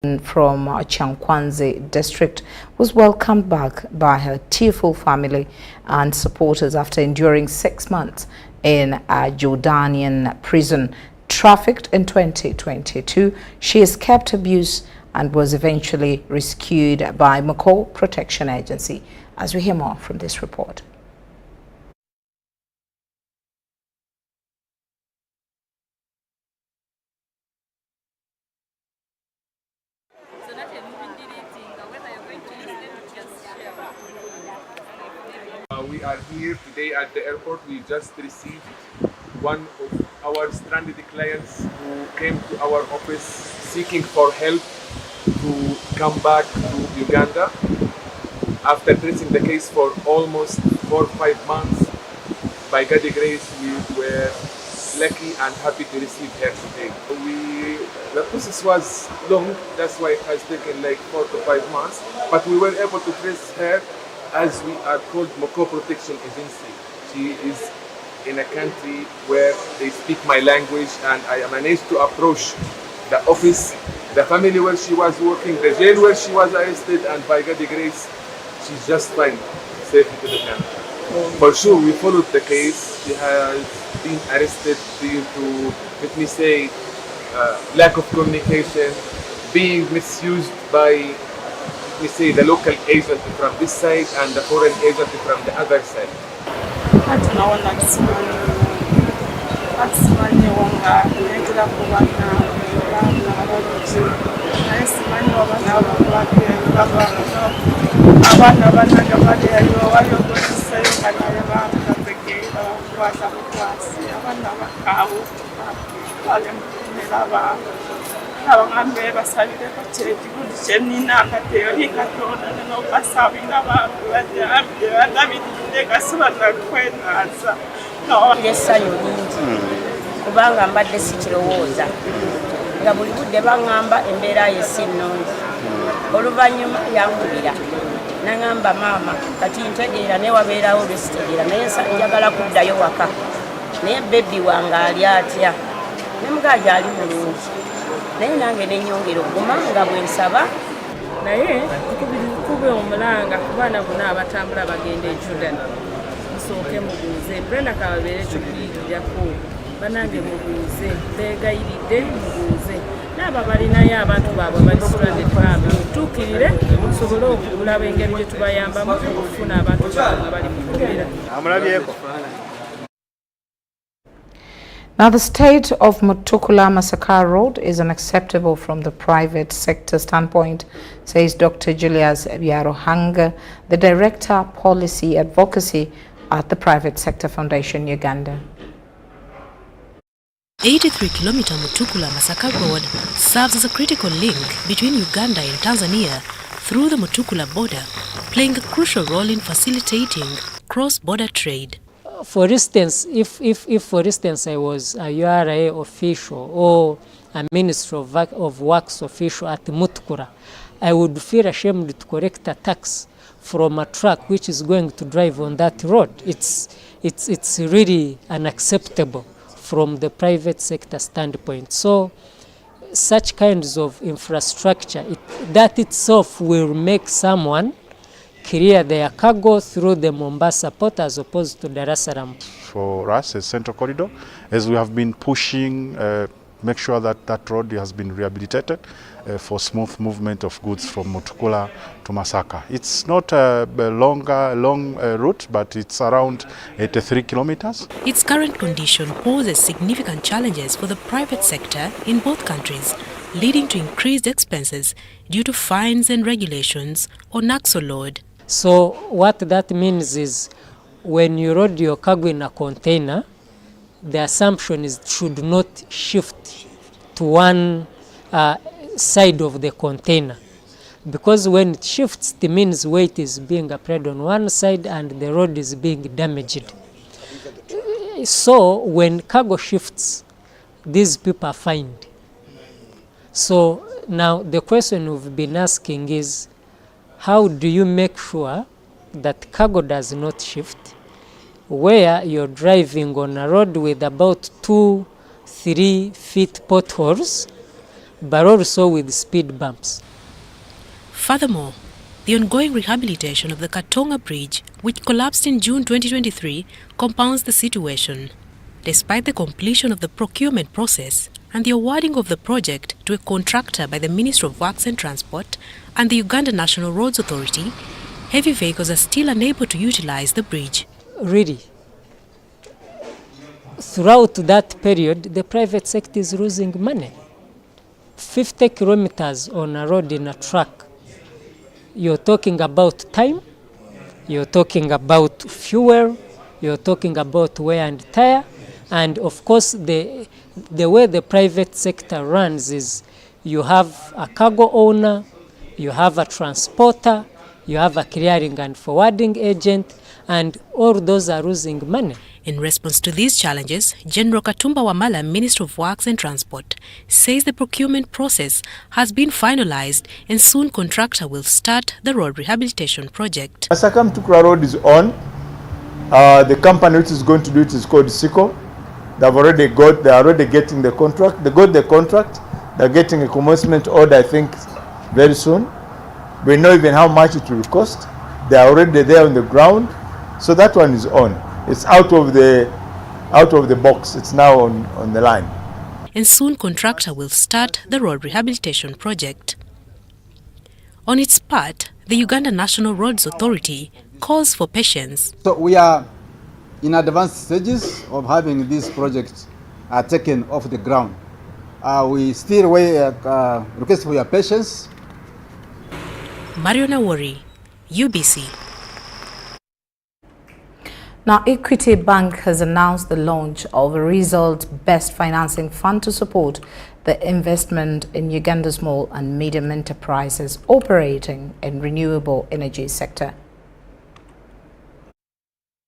from Changkwanzi district was welcomed back by her tearful family and supporters after enduring 6 months in a Jordanian prison. Trafficked in 2022, she escaped abuse and was eventually rescued by McCall Protection Agency. As we hear more from this report. We are here today at the airport. We just received one of our stranded clients who came to our office seeking for help to come back to Uganda. After tracing the case for almost 4 or 5 months, by God's grace, we were lucky and happy to receive her today. The process was long, that's why it has taken like 4 to 5 months, but we were able to trace her as we are called Moko Protection Agency. She is in a country where they speak my language, and I managed to approach the office, the family where she was working, the jail where she was arrested, and by God's grace, she's just fine, safely to the country. For sure, we followed the case. She has been arrested due to, let me say, lack of communication, being misused by, let me say, the local agent from this side and the foreign agent from the other side. Kubanga mbadde sikirowooza nga buli budde baŋŋamba embeera ye si nnungi. Oluvannyuma yankubira n'aŋŋamba maama kati ntegeera ne wabeerawo lwesitegeera naye njagala kuddayo waka naye bebbi wange ali atya ne mugaaji ali mulungi naye nange nenyongera okuguma nga bwe nsaba naye kube omulanga ku baana bonna abatambula bagenda e Jordan musooke mubuuze Brenda kababeere ekyokuyigirirako banange mubuuze beegayiridde mubuuze n'abo balinayo abantu baabwe balisitulande twabwe mutuukirire musobole okulaba engeri gye tubayambamu okufuna abantu baabwe bali mu kubeera amulabyeko. Now, the state of Mutukula Masaka Road is unacceptable from the private sector standpoint, says Dr. Julius Yarohanga, the Director Policy Advocacy at the Private Sector Foundation, Uganda. 83-kilometer Mutukula Masaka Road serves as a critical link between Uganda and Tanzania through the Mutukula border, playing a crucial role in facilitating cross-border trade. For instance, if for instance I was a URA official or a Ministry of Works official at Mutukula, I would feel ashamed to collect a tax from a truck which is going to drive on that road. It's really unacceptable from the private sector standpoint. So such kinds of infrastructure, that itself will make someone clear their cargo through the Mombasa port as opposed to Dar es Salaam. For us as Central Corridor, as we have been pushing, make sure that that road has been rehabilitated for smooth movement of goods from Mutukula to Masaka. It's not a long route, but it's around 83 kilometers. Its current condition poses significant challenges for the private sector in both countries, leading to increased expenses due to fines and regulations on axle load. So what that means is when you load your cargo in a container, the assumption is it should not shift to one side of the container, because when it shifts, it means weight is being applied on one side and the road is being damaged. So when cargo shifts, these people are fined. So now the question we've been asking is, how do you make sure that cargo does not shift, where you're driving on a road with about 2-3 feet potholes, but also with speed bumps. Furthermore, the ongoing rehabilitation of the Katonga Bridge, which collapsed in June 2023, compounds the situation. Despite the completion of the procurement process and the awarding of the project to a contractor by the Ministry of Works and Transport and the Uganda National Roads Authority, heavy vehicles are still unable to utilize the bridge. Really, throughout that period, the private sector is losing money. 50 kilometers on a road in a truck. You're talking about time, you're talking about fuel, you're talking about wear and tear, and of course the way the private sector runs is you have a cargo owner, you have a transporter, you have a clearing and forwarding agent, and all those are losing money. In response to these challenges, General Katumba Wamala, Minister of Works and Transport, says the procurement process has been finalized and soon contractor will start the road rehabilitation project. Masaka Mutukula Road is on. The company which is going to do it is called SICO. They are already getting the contract. They got the contract. They're getting a commencement order, I think, very soon. We know even how much it will cost. They are already there on the ground. So that one is on. It's out of the box. It's now on the line. And soon contractor will start the road rehabilitation project. On its part, the Uganda National Roads Authority calls for patience. So we are in advanced stages of having these projects taken off the ground. We still request for your patience. Mario Nawori, UBC. Now, Equity Bank has announced the launch of a result-based financing fund to support the investment in Uganda small and medium enterprises operating in renewable energy sector.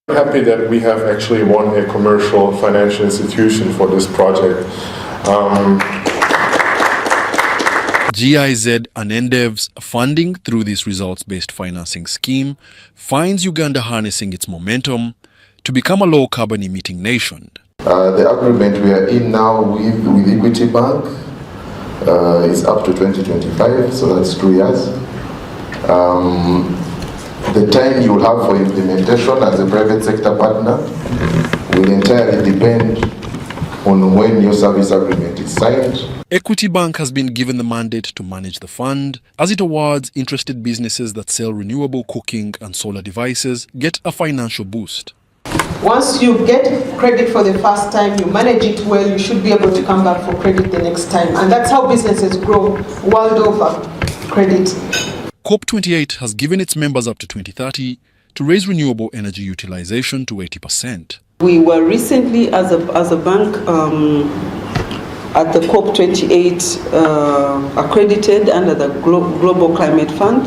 I'm happy that we have actually won a commercial financial institution for this project. GIZ and NDEV's funding through this results-based financing scheme finds Uganda harnessing its momentum to become a low-carbon emitting nation. The agreement we are in now with Equity Bank is up to 2025, so that's 2 years. The time you will have for implementation as a private sector partner will entirely depend on when your service agreement is signed. Equity Bank has been given the mandate to manage the fund as it awards interested businesses that sell renewable cooking and solar devices get a financial boost. Once you get credit for the first time, you manage it well, you should be able to come back for credit the next time. And that's how businesses grow world over, credit. COP28 has given its members up to 2030 to raise renewable energy utilization to 80%. We were recently, as a bank, at the COP28 accredited under the Global Climate Fund,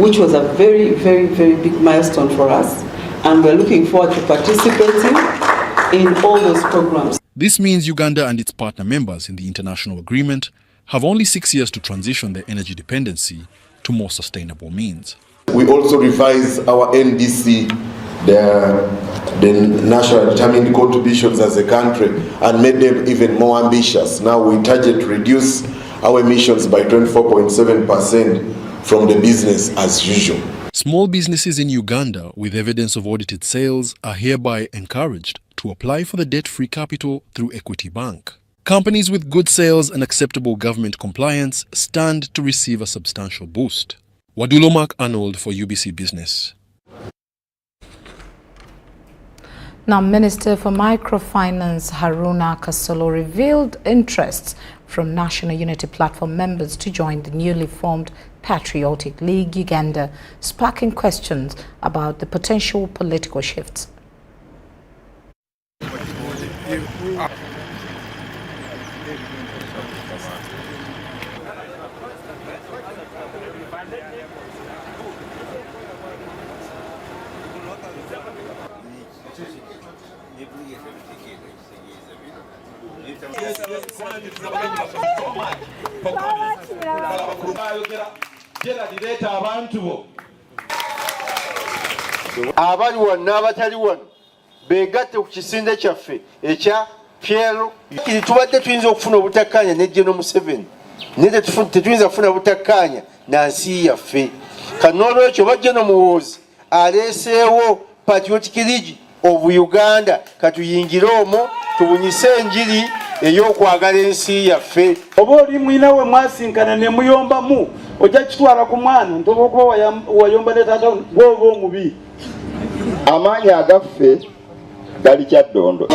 which was a very, very, very big milestone for us. And we're looking forward to participating in all those programs. This means Uganda and its partner members in the international agreement have only 6 years to transition their energy dependency to more sustainable means. We also revise our NDC, the national determined contributions as a country, and made them even more ambitious. Now we target to reduce our emissions by 24.7% from the business as usual. Small businesses in Uganda with evidence of audited sales are hereby encouraged to apply for the debt-free capital through Equity Bank. Companies with good sales and acceptable government compliance stand to receive a substantial boost. Wadulomak Arnold for UBC Business. Now, Minister for Microfinance Haruna Kasolo revealed interests from National Unity Platform members to join the newly formed Patriotic League Uganda, sparking questions about the potential political shifts. Abali wano abatali wano begatte ku kisinde kyaffe ekya Piero tubadde tuyinza okufuna obutakkaanya ne General Museveni naye tetuyinza kufuna butakkaanya na nsi yaffe. Kanolwekyo bajja n'omuwoozi aleeseewo Patriotic League of Uganda, katuyingire omwo tubunyise enjiri ey'okwagala ensi yaffe. Oba oli mwina we mwasinkana ne muyombamu ojja kitwala ku mwana ntoba okuba wayomba ne taata gw'oba omubi. Amaanyi agaffe gali Kyaddondo.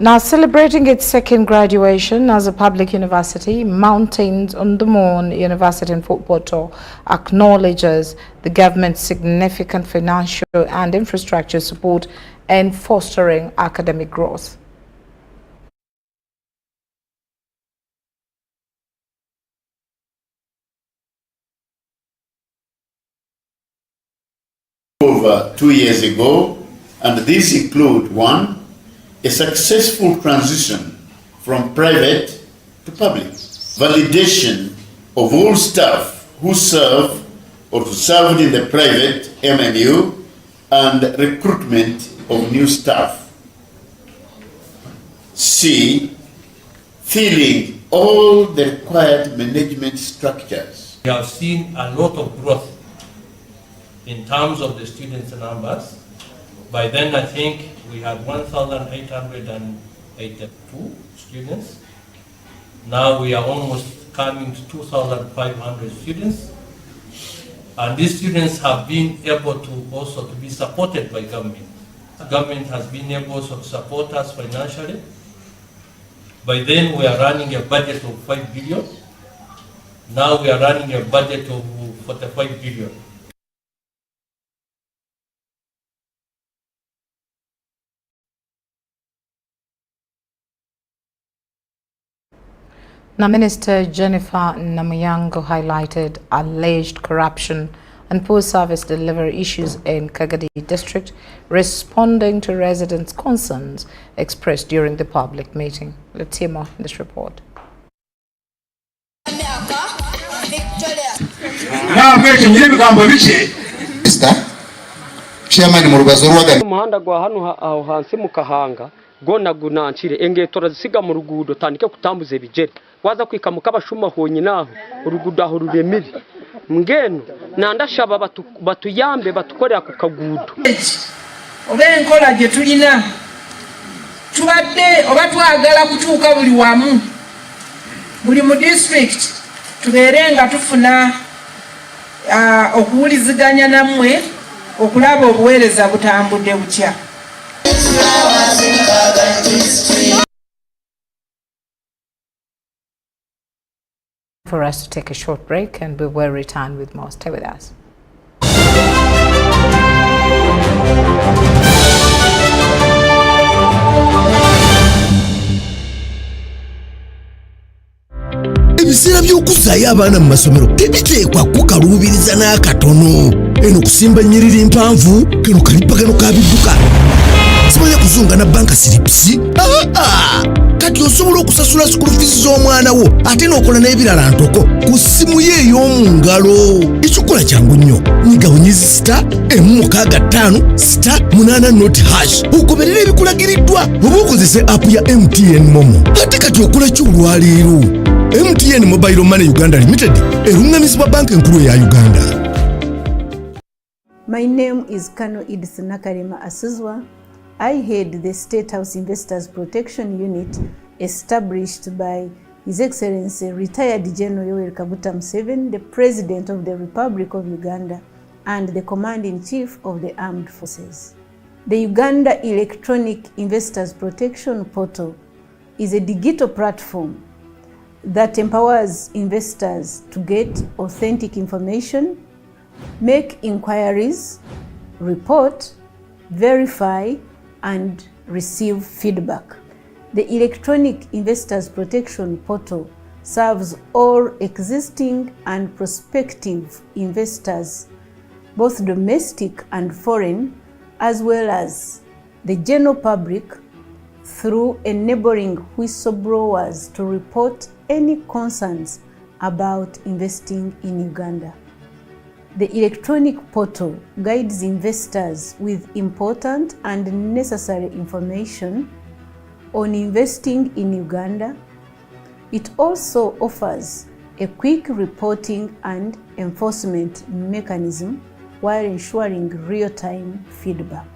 Now celebrating its second graduation as a public university, Mountains on the Moon University in Fort Portal acknowledges the government's significant financial and infrastructure support in fostering academic growth. Over 2 years ago, and these include: 1, a successful transition from private to public, validation of all staff who serve or who served in the private MMU, and recruitment of new staff. C, filling all the required management structures. We have seen a lot of growth in terms of the students' numbers. By then, I think we had 1,882 students. Now we are almost coming to 2,500 students. And these students have been able to also to be supported by government. The government has been able to support us financially. By then, we are running a budget of 5 billion. Now we are running a budget of 45 billion. Now, Minister Jennifer Namuyango highlighted alleged corruption and poor service delivery issues in Kagadi district, responding to residents' concerns expressed during the public meeting. Let's hear more in this report. Umuhanda gwa hano aho hansi mu Kahanga gona gunancire engetora zisiga mu rugudo tandike kutambuze bijere waza kwikamuka abashuma honye naho urugudo aho ruremiri mngeno nandashaba batuyambe batukorera ku kagudo obenkola je tulina tubadde oba twagala kutuuka buli wamu buli mu district tubeerenga tufuna okuwuliziganya nammwe okulaba obuweereza butambudde butya. For us to take a short break, and we will return with more. Stay with us. Ebisera by'okuzaayo abaana mu masomero tebiteekwa kukaluubiriza n'akatono. Eno kusimba nnyiriri mpanvu kano kalipagano ka bidduka. Simanya kuzunga na banka siripsi. Kati osobola okusasula school fees z'omwana wo ate n'okola n'ebirala ntoko ku ssimu ye ey'omu ngalo. Ekikola kyangu nnyo. Nyiga bunyezi *165*8 ogoberera ebikulagiriddwa oba okozese app ya MTN Momo. Ate kati okola ki olwaleero? MTN Mobile Money Uganda Limited erungamizibwa banka enkulu ya Uganda. My name is Kano Edith Nakarema Asuzwa. I head the State House Investors Protection Unit established by His Excellency Retired General Yoweri Kaguta Museveni, the President of the Republic of Uganda and the Commander-in-Chief of the Armed Forces. The Uganda Electronic Investors Protection Portal is a digital platform that empowers investors to get authentic information, make inquiries, report, verify, and receive feedback. The Electronic Investors Protection Portal serves all existing and prospective investors, both domestic and foreign, as well as the general public, through enabling whistleblowers to report any concerns about investing in Uganda. The electronic portal guides investors with important and necessary information on investing in Uganda. It also offers a quick reporting and enforcement mechanism while ensuring real-time feedback.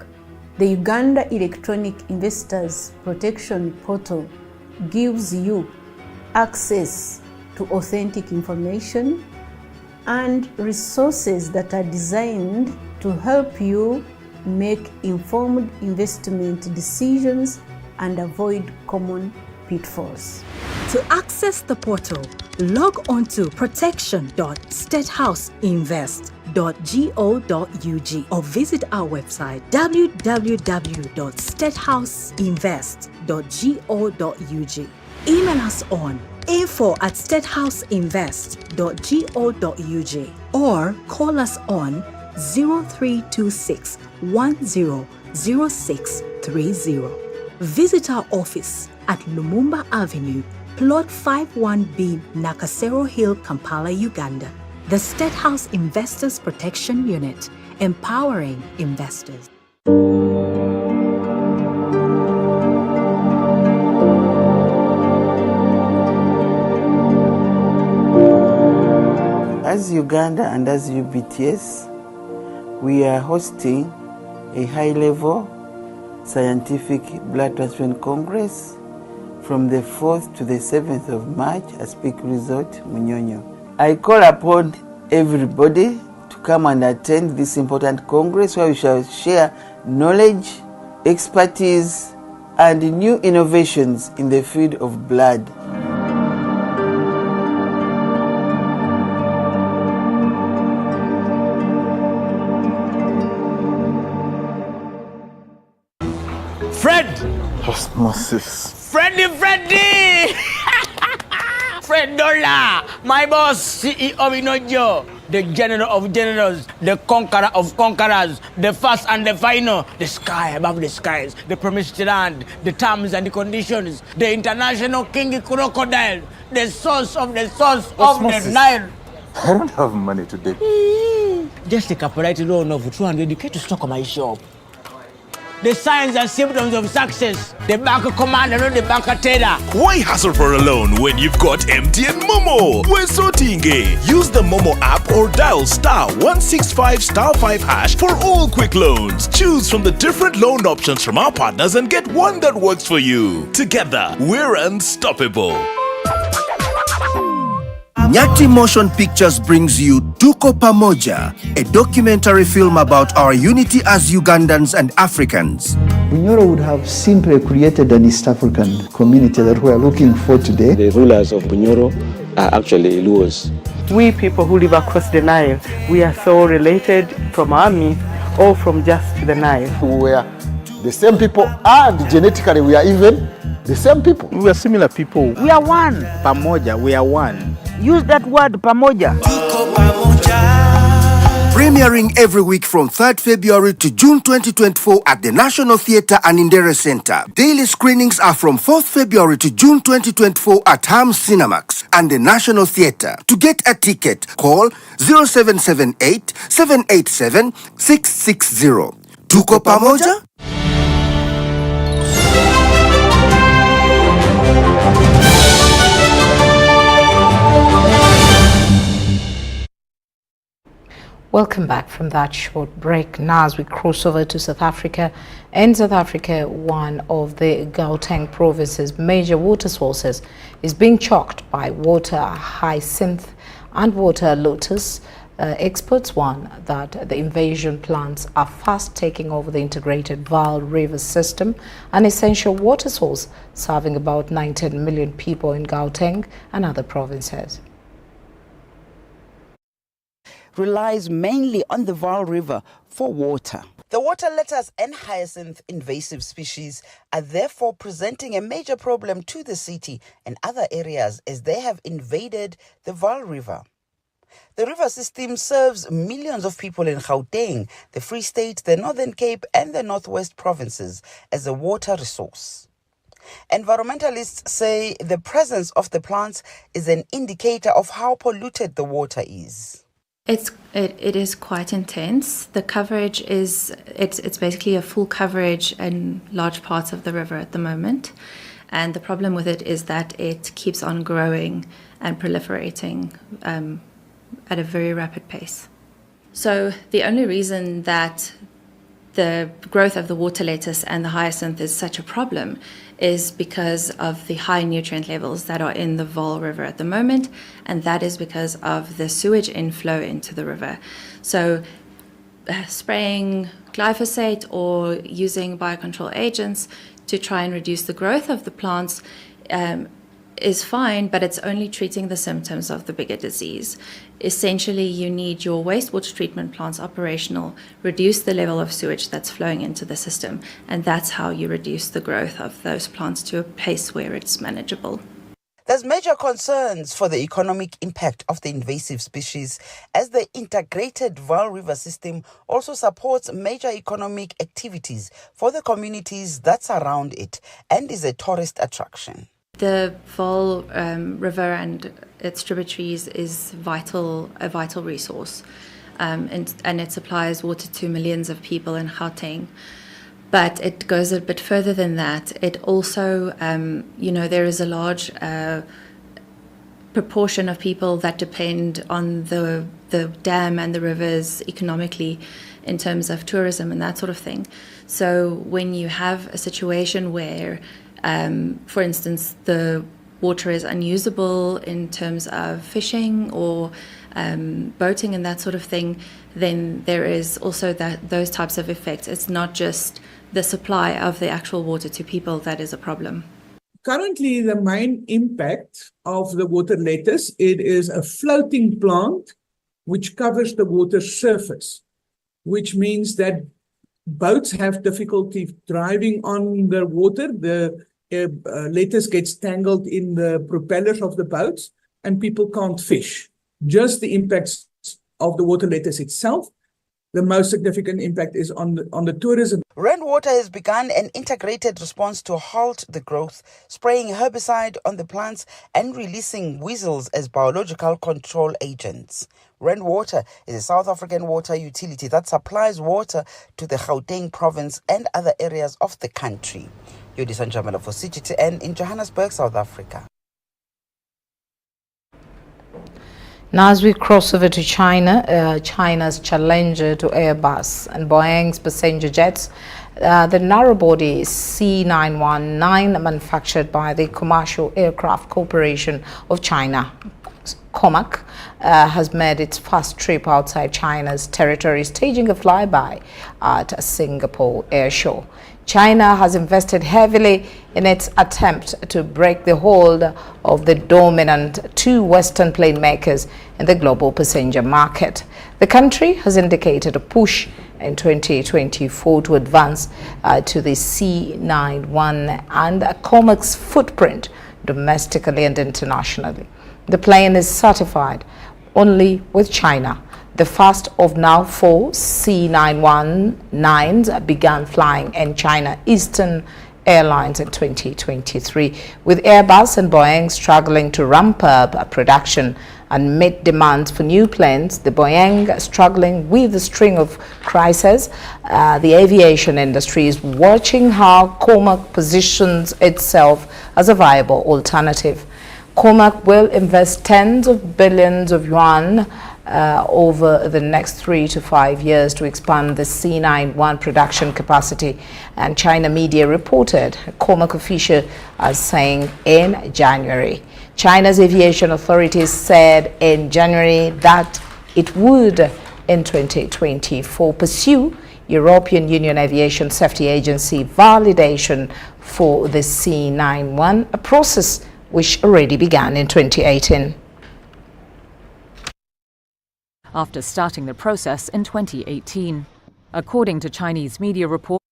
The Uganda Electronic Investors Protection Portal gives you access to authentic information and resources that are designed to help you make informed investment decisions and avoid common pitfalls. To access the portal, log on to protection.statehouseinvest.go.ug or visit our website www.statehouseinvest.go.ug. Email us on info@statehouseinvest.go.ug or call us on 0326 100630. Visit our office at Lumumba Avenue, Plot 51B, Nakasero Hill, Kampala, Uganda. The State House Investors Protection Unit, empowering investors. As Uganda and as UBTS, we are hosting a high-level scientific blood transfusion congress from the 4th to the 7th of March at Peak Resort, Munyonyo. I call upon everybody to come and attend this important congress where we shall share knowledge, expertise, and new innovations in the field of blood. Fred! Osmosis. Freddy! Fred Dollar, my boss, CEO Inojo, the general of generals, the conqueror of conquerors, the first and the final, the sky above the skies, the promised land, the terms and the conditions, the international king crocodile, the source of the Nile. I don't have money today. Just take a polite loan of 200k to stock on my shop. The signs and symptoms of success. The bank commander, not the bank teller. Why hassle for a loan when you've got MTN Momo? We're sorting. Use the Momo app or dial *165*5# for all quick loans. Choose from the different loan options from our partners and get one that works for you. Together, we're unstoppable. Nyati Motion Pictures brings you Tuko Pamoja, a documentary film about our unity as Ugandans and Africans. Bunyoro would have simply created an East African community that we are looking for today. The rulers of Bunyoro are actually Luos. We people who live across the Nile, we are so related from our myth or from just the Nile. We are the same people and genetically we are even the same people. We are similar people. We are one. Pamoja, we are one. Use that word, pamoja. Premiering every week from 3rd February to June 2024 at the National Theatre and Indere Center. Daily screenings are from 4th February to June 2024 at Hams Cinemax and the National Theatre. To get a ticket, call 0778 787 660. Tuko Pamoja? Welcome back from that short break. Now as we cross over to South Africa. In South Africa, one of the Gauteng province's major water sources is being choked by water hyacinth and water lotus. Experts warn that the invasion plants are fast taking over the integrated Vaal River system, an essential water source serving about 19 million people in Gauteng and other provinces. Relies mainly on the Vaal River for water. The water lettuce and hyacinth invasive species are therefore presenting a major problem to the city and other areas as they have invaded the Vaal River. The river system serves millions of people in Gauteng, the Free State, the Northern Cape and the Northwest provinces as a water resource. Environmentalists say the presence of the plants is an indicator of how polluted the water is. It is quite intense. The coverage is it's basically a full coverage in large parts of the river at the moment, and the problem with it is that it keeps on growing and proliferating at a very rapid pace. So the only reason that the growth of the water lettuce and the hyacinth is such a problem is because of the high nutrient levels that are in the Vaal River at the moment, and that is because of the sewage inflow into the river. So spraying glyphosate or using biocontrol agents to try and reduce the growth of the plants is fine, but it's only treating the symptoms of the bigger disease. Essentially, you need your wastewater treatment plants operational, reduce the level of sewage that's flowing into the system, and that's how you reduce the growth of those plants to a pace where it's manageable. There's major concerns for the economic impact of the invasive species, as the integrated Vaal River system also supports major economic activities for the communities that surround it and is a tourist attraction. The Vaal River and its tributaries is a vital resource, and it supplies water to millions of people in Gauteng. But it goes a bit further than that. It also, there is a large proportion of people that depend on the dam and the rivers economically in terms of tourism and that sort of thing. So when you have a situation where for instance, the water is unusable in terms of fishing or boating and that sort of thing, then there is also those types of effects. It's not just the supply of the actual water to people that is a problem. Currently, the main impact of the water lettuce, it is a floating plant which covers the water surface, which means that boats have difficulty driving on the water. The lettuce gets tangled in the propellers of the boats and people can't fish. Just the impacts of the water lettuce itself. The most significant impact is on the tourism. Rainwater has begun an integrated response to halt the growth, spraying herbicide on the plants and releasing weasels as biological control agents. Rainwater is a South African water utility that supplies water to the Gauteng province and other areas of the country. Yodisa Njamela for CGTN in Johannesburg, South Africa. Now as we cross over to China, China's challenger to Airbus and Boeing's passenger jets, the narrow-body C919 manufactured by the Commercial Aircraft Corporation of China, COMAC, has made its first trip outside China's territory, staging a flyby at Singapore Airshow. China has invested heavily in its attempt to break the hold of the dominant two Western plane makers in the global passenger market. The country has indicated a push in 2024 to advance to the C91 and COMAC's footprint domestically and internationally. The plane is certified only with China. The first of now 4 C919s began flying in China Eastern Airlines in 2023, with Airbus and Boeing struggling to ramp up production and meet demands for new planes. The Boeing struggling with a string of crises. The aviation industry is watching how COMAC positions itself as a viable alternative. COMAC will invest tens of billions of yuan over the next 3 to 5 years to expand the C91 production capacity, and China media reported a COMAC official as saying in January. China's aviation authorities said in January that it would in 2024 pursue European Union Aviation Safety Agency validation for the C91, a process which already began in 2018. After starting the process in 2018. According to Chinese media reports.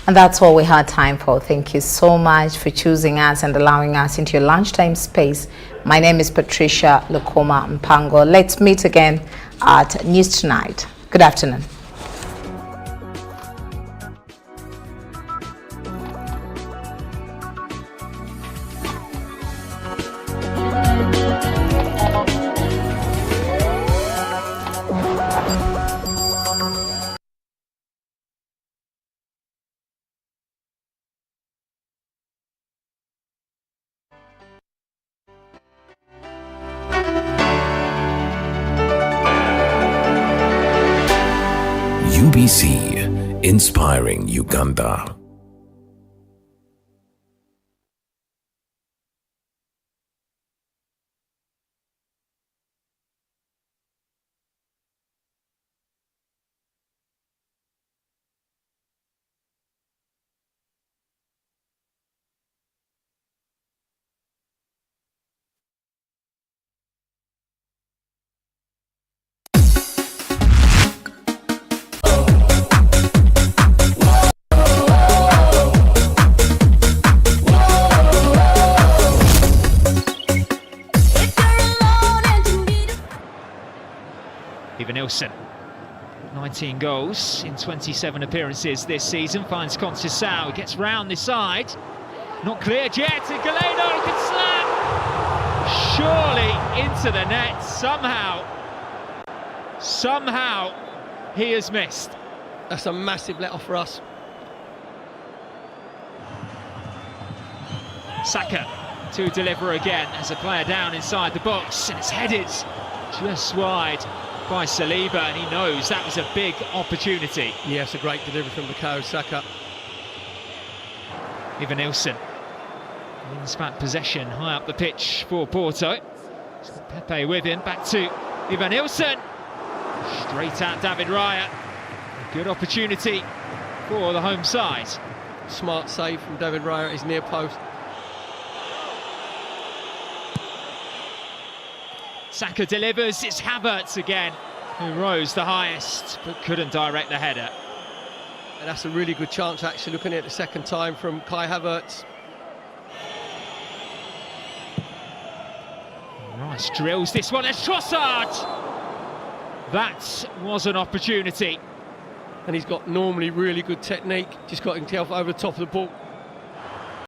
And that's all we had time for. Thank you so much for choosing us and allowing us into your lunchtime space. My name is Patricia Lukoma Mpango. Let's meet again at News Tonight. Good afternoon. BBC, inspiring Uganda. Evanilson, 19 goals in 27 appearances this season, finds Conceição, gets round this side, not cleared yet, and Galeno can slam! Surely into the net, somehow he has missed. That's a massive let-off for us. Saka to deliver again as a player down inside the box, and it's headed just wide by Saliba, and he knows that was a big opportunity. Yes, a great delivery from Bukayo Saka. Evanilson wins back possession high up the pitch for Porto. Pepe with him, back to Evanilson. Straight at David Raya. A good opportunity for the home side. Smart save from David Raya at his near post. Saka delivers, it's Havertz again, who rose the highest, but couldn't direct the header. And that's a really good chance, actually, looking at it the second time from Kai Havertz. Rice drills this one, it's Trossard! That was an opportunity. And he's got normally really good technique, just got himself over the top of the ball.